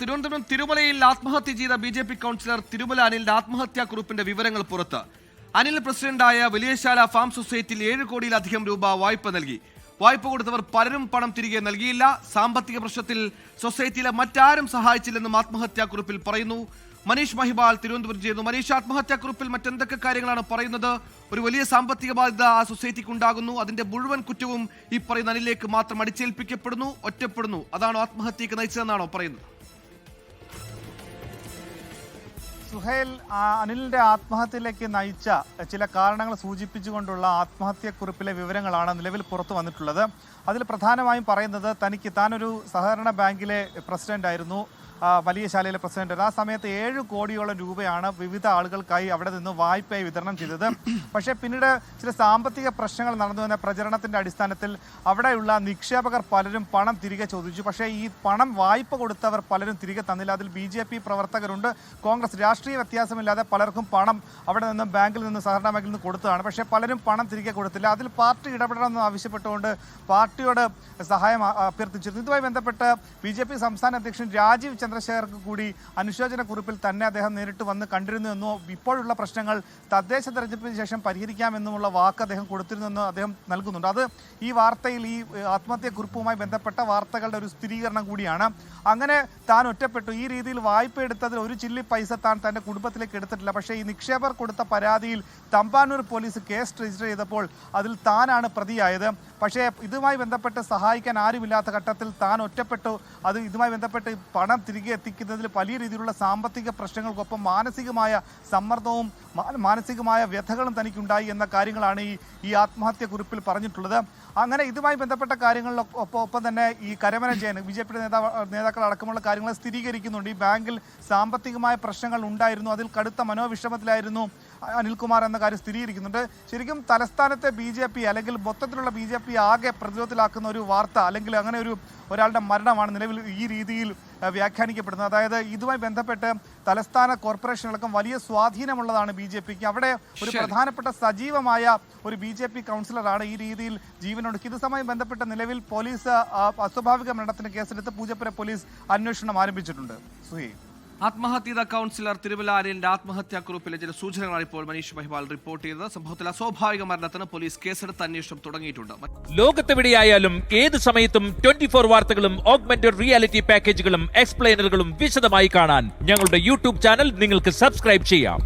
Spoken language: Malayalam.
തിരുവനന്തപുരം തിരുമലയിൽ ആത്മഹത്യ ചെയ്ത ബി.ജെ.പി. കൗൺസിലർ തിരുമല അനിലിന്റെ ആത്മഹത്യാക്കുറിപ്പിന്റെ വിവരങ്ങൾ പുറത്ത്. അനിൽ പ്രസിഡന്റായ വലിയശാല ഫാം സൊസൈറ്റിയിൽ 7 കോടിയിലധികം രൂപ വായ്പ നൽകി. വായ്പ കൊടുത്തവർ പലരും പണം തിരികെ നൽകിയില്ല. സാമ്പത്തിക പ്രശ്നത്തിൽ സൊസൈറ്റിയിലെ മറ്റാരും സഹായിച്ചില്ലെന്നും ആത്മഹത്യാക്കുറിപ്പിൽ പറയുന്നു. മനീഷ് മഹിബാൽ തിരുവനന്തപുരം ചെയ്യുന്നു. മനീഷ്, ആത്മഹത്യാക്കുറിപ്പിൽ മറ്റെന്തൊക്കെ കാര്യങ്ങളാണ് പറയുന്നത്? ഒരു വലിയ സാമ്പത്തിക ബാധ്യത ആ സൊസൈറ്റിക്ക് ഉണ്ടാകുന്നു. അതിന്റെ മുഴുവൻ കുറ്റവും ഈ പറയുന്ന അനിലേക്ക് മാത്രം അടിച്ചേൽപ്പിക്കപ്പെടുന്നു, ഒറ്റപ്പെടുന്നു. അതാണോ ആത്മഹത്യക്ക് നയിച്ചതെന്നാണോ പറയുന്നത്? സുഹൈൽ, അനിലിന്റെ ആത്മഹത്യയിലേക്ക് നയിച്ച ചില കാരണങ്ങൾ സൂചിപ്പിച്ചുകൊണ്ടുള്ള ആത്മഹത്യക്കുറിപ്പിലെ വിവരങ്ങളാണ് നിലവിൽ പുറത്തു വന്നിട്ടുള്ളത്. അതിൽ പ്രധാനമായും പറയുന്നത് താനൊരു സഹകരണ ബാങ്കിലെ പ്രസിഡന്റ് ആയിരുന്നു, വലിയശാലയിലെ പ്രസിഡന്റ്. ആ സമയത്ത് 7 കോടിയോളം രൂപയാണ് വിവിധ ആളുകൾക്കായി അവിടെ നിന്ന് വായ്പയായി വിതരണം ചെയ്തത്. പക്ഷേ പിന്നീട് ചില സാമ്പത്തിക പ്രശ്നങ്ങൾ നടന്നു എന്ന പ്രചരണത്തിന്റെ അടിസ്ഥാനത്തിൽ അവിടെയുള്ള നിക്ഷേപകർ പലരും പണം തിരികെ ചോദിച്ചു. പക്ഷേ ഈ പണം വായ്പ കൊടുത്തവർ പലരും തിരികെ തന്നില്ല. അതിൽ ബി.ജെ.പി. പ്രവർത്തകരുണ്ട്, കോൺഗ്രസ്, രാഷ്ട്രീയ വ്യത്യാസമില്ലാതെ പലർക്കും പണം അവിടെ നിന്നും ബാങ്കിൽ നിന്ന്, സഹകരണ ബാങ്കിൽ നിന്ന് കൊടുത്തതാണ്. പക്ഷേ പലരും പണം തിരികെ കൊടുത്തില്ല. അതിൽ പാർട്ടി ഇടപെടണമെന്ന് ആവശ്യപ്പെട്ടുകൊണ്ട് പാർട്ടിയോട് സഹായം അഭ്യർത്ഥിച്ചിരുന്നു. ഇതുമായി ബന്ധപ്പെട്ട് ബി.ജെ.പി. സംസ്ഥാന അധ്യക്ഷൻ രാജീവ് ചന്ദ്രശേഖർക്ക് കൂടി അനുശോചന കുറിപ്പിൽ തന്നെ അദ്ദേഹം നേരിട്ട് വന്ന് കണ്ടിരുന്നുവെന്നോ ഇപ്പോഴുള്ള പ്രശ്നങ്ങൾ തദ്ദേശ തെരഞ്ഞെടുപ്പിന് ശേഷം പരിഹരിക്കാമെന്നുമുള്ള വാക്ക് അദ്ദേഹം കൊടുത്തിരുന്നെന്ന് അദ്ദേഹം നൽകുന്നുണ്ട്. അത് ഈ വാർത്തയിൽ, ഈ ആത്മഹത്യാക്കുറിപ്പുമായി ബന്ധപ്പെട്ട വാർത്തകളുടെ ഒരു സ്ഥിരീകരണം കൂടിയാണ്. അങ്ങനെ താൻ ഒറ്റപ്പെട്ടു, ഈ രീതിയിൽ വായ്പ എടുത്തതിൽ ഒരു ചില്ലി പൈസ താൻ തൻ്റെ കുടുംബത്തിലേക്ക് എടുത്തിട്ടില്ല. പക്ഷേ ഈ നിക്ഷേപർ കൊടുത്ത പരാതിയിൽ തമ്പാനൂർ പോലീസ് കേസ് രജിസ്റ്റർ ചെയ്തപ്പോൾ അതിൽ താനാണ് പ്രതിയായത്. പക്ഷേ ഇതുമായി ബന്ധപ്പെട്ട് സഹായിക്കാൻ ആരുമില്ലാത്ത ഘട്ടത്തിൽ താൻ ഒറ്റപ്പെട്ടു. ഇതുമായി ബന്ധപ്പെട്ട് പണം തിരികെ എത്തിക്കുന്നതിൽ വലിയ രീതിയിലുള്ള സാമ്പത്തിക പ്രശ്നങ്ങൾക്കൊപ്പം മാനസികമായ സമ്മർദ്ദവും മാനസികമായ വ്യഥകളും തനിക്കുണ്ടായി എന്ന കാര്യങ്ങളാണ് ഈ ആത്മഹത്യ കുറിപ്പിൽ പറഞ്ഞിട്ടുള്ളത്. അങ്ങനെ ഇതുമായി ബന്ധപ്പെട്ട കാര്യങ്ങളിലൊപ്പം തന്നെ ഈ കരമന ജയൻ, ബി.ജെ.പി. നേതാക്കൾ അടക്കമുള്ള കാര്യങ്ങൾ സ്ഥിരീകരിക്കുന്നുണ്ട്. ഈ ബാങ്കിൽ സാമ്പത്തികമായ പ്രശ്നങ്ങൾ ഉണ്ടായിരുന്നു, അതിൽ കടുത്ത മനോവിഷമത്തിലായിരുന്നു അനിൽകുമാർ എന്ന കാര്യം സ്ഥിരീകരിക്കുന്നുണ്ട്. ശരിക്കും തലസ്ഥാനത്തെ ബി.ജെ.പി. അല്ലെങ്കിൽ മൊത്തത്തിലുള്ള ബി.ജെ.പി. ആകെ പ്രതിരോധത്തിലാക്കുന്ന ഒരു വാർത്ത, അല്ലെങ്കിൽ അങ്ങനെ ഒരാളുടെ മരണമാണ് നിലവിൽ ഈ രീതിയിൽ വ്യാഖ്യാനിക്കപ്പെടുന്നത്. അതായത് ഇതുമായി ബന്ധപ്പെട്ട് തലസ്ഥാന കോർപ്പറേഷനടക്കം വലിയ സ്വാധീനമുള്ളതാണ് ബി.ജെ.പിക്ക്. അവിടെ ഒരു പ്രധാനപ്പെട്ട സജീവമായ ഒരു ബി.ജെ.പി. കൗൺസിലറാണ് ഈ രീതിയിൽ ജീവനൊടുക്കി. ഇതുമായി ബന്ധപ്പെട്ട് നിലവിൽ പോലീസ് അസ്വാഭാവിക മരണത്തിന് കേസെടുത്ത് പൂജപ്പുര പോലീസ് അന്വേഷണം ആരംഭിച്ചിട്ടുണ്ട്. സുഹൈൽ, ആത്മഹത്യ കൗൺസിലർ തിരുമല അനിലിന്റെ ആത്മഹത്യാക്കുറിപ്പിലെ ചില സൂചനകളാണ് ഇപ്പോൾ മനീഷ് മഹിബാൽ റിപ്പോർട്ട് ചെയ്തത്. സംഭവത്തിൽ അസ്വാഭാവിക മരണത്തിന് പോലീസ് കേസെടുത്ത് അന്വേഷണം തുടങ്ങിയിട്ടുണ്ട്. ലോകത്തെവിടെയായാലും ഏത് സമയത്തും 24 വാർത്തകളും ഓഗ്മെന്റഡ് റിയാലിറ്റി പാക്കേജുകളും എക്സ്പ്ലെയിനറുകളും വിശദമായി കാണാൻ ഞങ്ങളുടെ യൂട്യൂബ് ചാനൽ നിങ്ങൾക്ക് സബ്സ്ക്രൈബ് ചെയ്യാം.